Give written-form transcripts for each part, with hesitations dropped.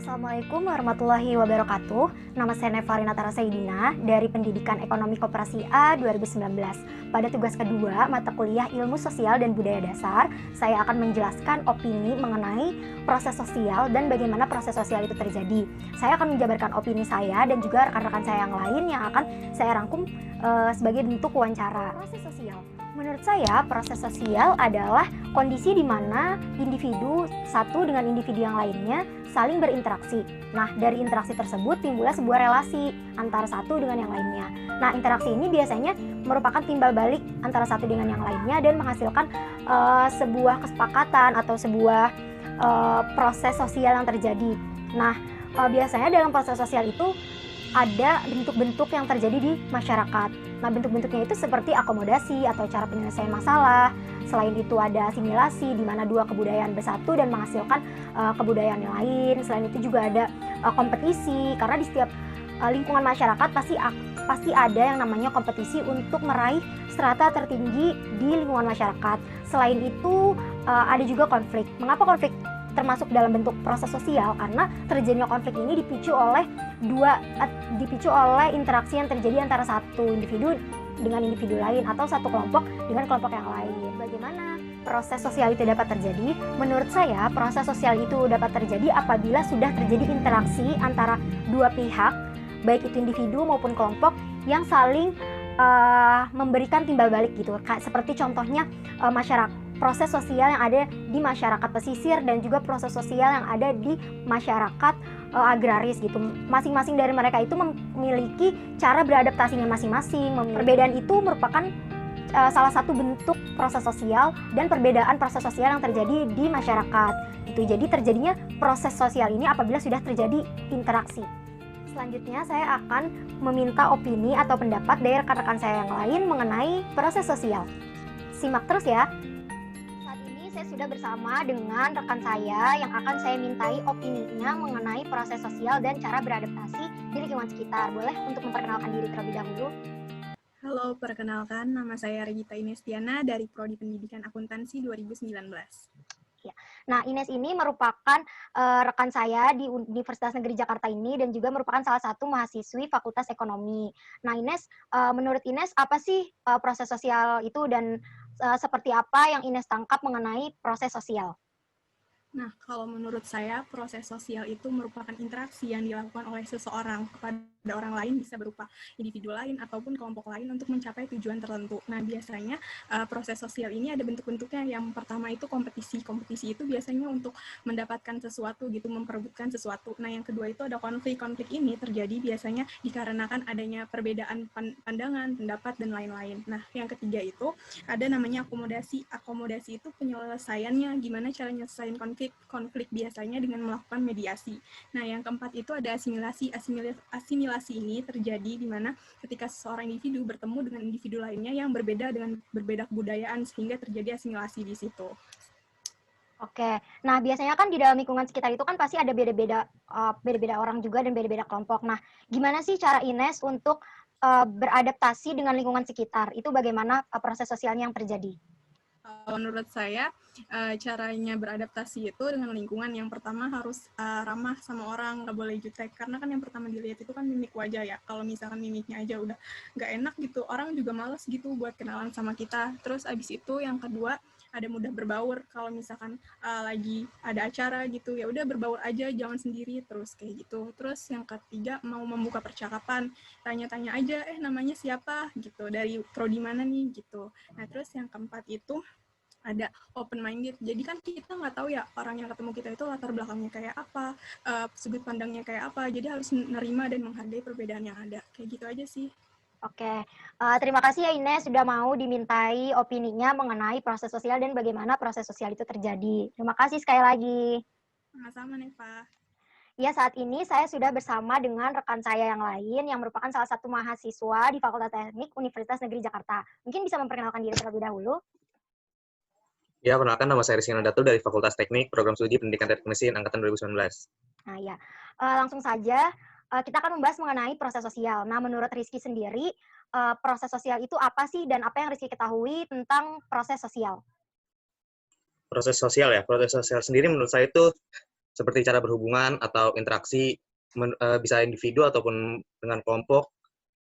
Assalamualaikum warahmatullahi wabarakatuh. Nama saya Nevarina Tarasaidina dari Pendidikan Ekonomi Koperasi A 2019. Pada tugas kedua, mata kuliah Ilmu Sosial dan Budaya Dasar, saya akan menjelaskan opini mengenai proses sosial dan bagaimana proses sosial itu terjadi. Saya akan menjabarkan opini saya dan juga rekan-rekan saya yang lain yang akan saya rangkum sebagai bentuk wawancara. Proses sosial. Menurut saya, proses sosial adalah kondisi di mana individu satu dengan individu yang lainnya saling berinteraksi. Nah, dari interaksi tersebut timbullah sebuah relasi antara satu dengan yang lainnya. Nah, interaksi ini biasanya merupakan timbal balik antara satu dengan yang lainnya dan menghasilkan sebuah kesepakatan atau sebuah proses sosial yang terjadi. Nah, biasanya dalam proses sosial itu ada bentuk-bentuk yang terjadi di masyarakat. Nah, bentuk-bentuknya itu seperti akomodasi atau cara penyelesaian masalah. Selain itu ada asimilasi, di mana dua kebudayaan bersatu dan menghasilkan kebudayaan yang lain. Selain itu juga ada kompetisi, karena di setiap lingkungan masyarakat pasti ada yang namanya kompetisi untuk meraih strata tertinggi di lingkungan masyarakat. Selain itu ada juga konflik. Mengapa konflik termasuk dalam bentuk proses sosial? Karena terjadinya konflik ini dipicu oleh interaksi yang terjadi antara satu individu dengan individu lain atau satu kelompok dengan kelompok yang lain. Bagaimana proses sosial itu dapat terjadi? Menurut saya, proses sosial itu dapat terjadi apabila sudah terjadi interaksi antara dua pihak, baik itu individu maupun kelompok yang saling memberikan timbal balik gitu. Seperti contohnya proses sosial yang ada di masyarakat pesisir dan juga proses sosial yang ada di masyarakat agraris gitu. Masing-masing dari mereka itu memiliki cara beradaptasinya masing-masing. Perbedaan itu merupakan salah satu bentuk proses sosial dan perbedaan proses sosial yang terjadi di masyarakat. Itu jadi terjadinya proses sosial ini apabila sudah terjadi interaksi. Selanjutnya saya akan meminta opini atau pendapat dari rekan-rekan saya yang lain mengenai proses sosial. Simak terus ya. Saya sudah bersama dengan rekan saya yang akan saya mintai opininya mengenai proses sosial dan cara beradaptasi di lingkungan sekitar. Boleh untuk memperkenalkan diri terlebih dahulu? Halo, perkenalkan nama saya Regita Inestiana dari Prodi Pendidikan Akuntansi 2019. Ya. Nah, Ines ini merupakan rekan saya di Universitas Negeri Jakarta ini dan juga merupakan salah satu mahasiswi Fakultas Ekonomi. Nah, Ines, menurut Ines apa sih proses sosial itu dan seperti apa yang Ines tangkap mengenai proses sosial? Nah, kalau menurut saya, proses sosial itu merupakan interaksi yang dilakukan oleh seseorang kepada orang lain, bisa berupa individu lain ataupun kelompok lain untuk mencapai tujuan tertentu. Nah, biasanya proses sosial ini ada bentuk-bentuknya. Yang pertama itu kompetisi. Kompetisi itu biasanya untuk mendapatkan sesuatu gitu, memperebutkan sesuatu. Nah, yang kedua itu ada konflik. Konflik ini terjadi biasanya dikarenakan adanya perbedaan pandangan, pendapat, dan lain-lain. Nah, yang ketiga itu ada namanya akomodasi. Akomodasi itu penyelesaiannya, gimana cara nyelesain konflik biasanya dengan melakukan mediasi. Nah, yang keempat itu ada asimilasi. Asimilasi ini terjadi di mana ketika seseorang individu bertemu dengan individu lainnya yang berbeda kebudayaan sehingga terjadi asimilasi di situ. Oke, nah biasanya kan di dalam lingkungan sekitar itu kan pasti ada beda-beda orang juga dan beda-beda kelompok. Nah, gimana sih cara Ines untuk beradaptasi dengan lingkungan sekitar? Itu bagaimana proses sosialnya yang terjadi? Menurut saya, caranya beradaptasi itu dengan lingkungan yang pertama harus ramah sama orang, nggak boleh jutek. Karena kan yang pertama dilihat itu kan mimik wajah ya. Kalau misalkan mimiknya aja udah nggak enak gitu, orang juga males gitu buat kenalan sama kita. Terus abis itu yang kedua, ada mudah berbaur. Kalau misalkan lagi ada acara gitu, ya udah berbaur aja, jangan sendiri, terus kayak gitu. Terus yang ketiga, mau membuka percakapan, tanya-tanya aja, namanya siapa gitu, dari prodi mana nih gitu. Nah, terus yang keempat itu ada open minded. Jadi kan kita nggak tahu ya orang yang ketemu kita itu latar belakangnya kayak apa, sudut pandangnya kayak apa. Jadi harus menerima dan menghargai perbedaan yang ada. Kayak gitu aja sih. Oke, terima kasih ya Ines sudah mau dimintai opininya mengenai proses sosial dan bagaimana proses sosial itu terjadi. Terima kasih sekali lagi. Sama-sama nih, Pak. Ya, saat ini saya sudah bersama dengan rekan saya yang lain yang merupakan salah satu mahasiswa di Fakultas Teknik Universitas Negeri Jakarta. Mungkin bisa memperkenalkan diri terlebih dahulu. Ya, perkenalkan nama saya Rizky Nandatul dari Fakultas Teknik, Program Studi Pendidikan Teknik Mesin Angkatan 2019. Nah ya, langsung saja kita akan membahas mengenai proses sosial. Nah, menurut Rizky sendiri, proses sosial itu apa sih dan apa yang Rizky ketahui tentang proses sosial? Proses sosial ya, proses sosial sendiri menurut saya itu seperti cara berhubungan atau interaksi, bisa individu ataupun dengan kelompok,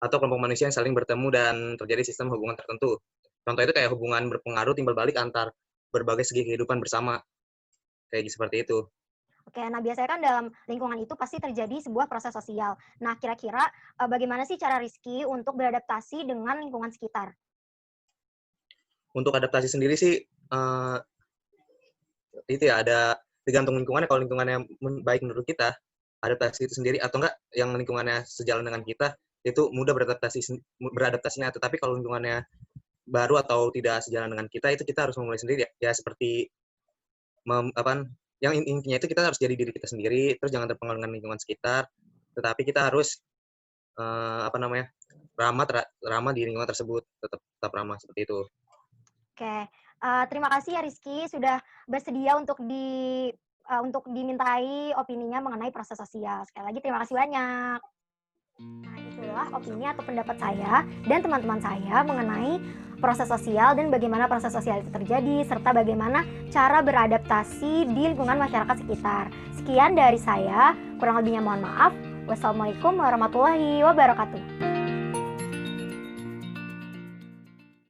atau kelompok manusia yang saling bertemu dan terjadi sistem hubungan tertentu. Contoh itu kayak hubungan berpengaruh timbal balik antar berbagai segi kehidupan bersama, kayak seperti itu. Oke, nah biasanya kan dalam lingkungan itu pasti terjadi sebuah proses sosial. Nah, kira-kira bagaimana sih cara Rizky untuk beradaptasi dengan lingkungan sekitar? Untuk adaptasi sendiri sih, itu ya ada tergantung lingkungannya. Kalau lingkungannya baik menurut kita, adaptasi itu sendiri, atau enggak yang lingkungannya sejalan dengan kita, itu mudah beradaptasinya. Tetapi kalau lingkungannya baru atau tidak sejalan dengan kita, itu kita harus memulai sendiri ya. Ya seperti yang intinya itu kita harus jadi diri kita sendiri, terus jangan terpengaruh dengan lingkungan sekitar, tetapi kita harus ramah di lingkungan tersebut, tetap ramah seperti itu. Oke, terima kasih ya Rizky sudah bersedia untuk dimintai opininya mengenai proses sosial. Sekali lagi terima kasih banyak. Nah, itulah opini atau pendapat saya dan teman-teman saya mengenai proses sosial dan bagaimana proses sosial itu terjadi, serta bagaimana cara beradaptasi di lingkungan masyarakat sekitar. Sekian dari saya, kurang lebihnya mohon maaf. Wassalamualaikum warahmatullahi wabarakatuh.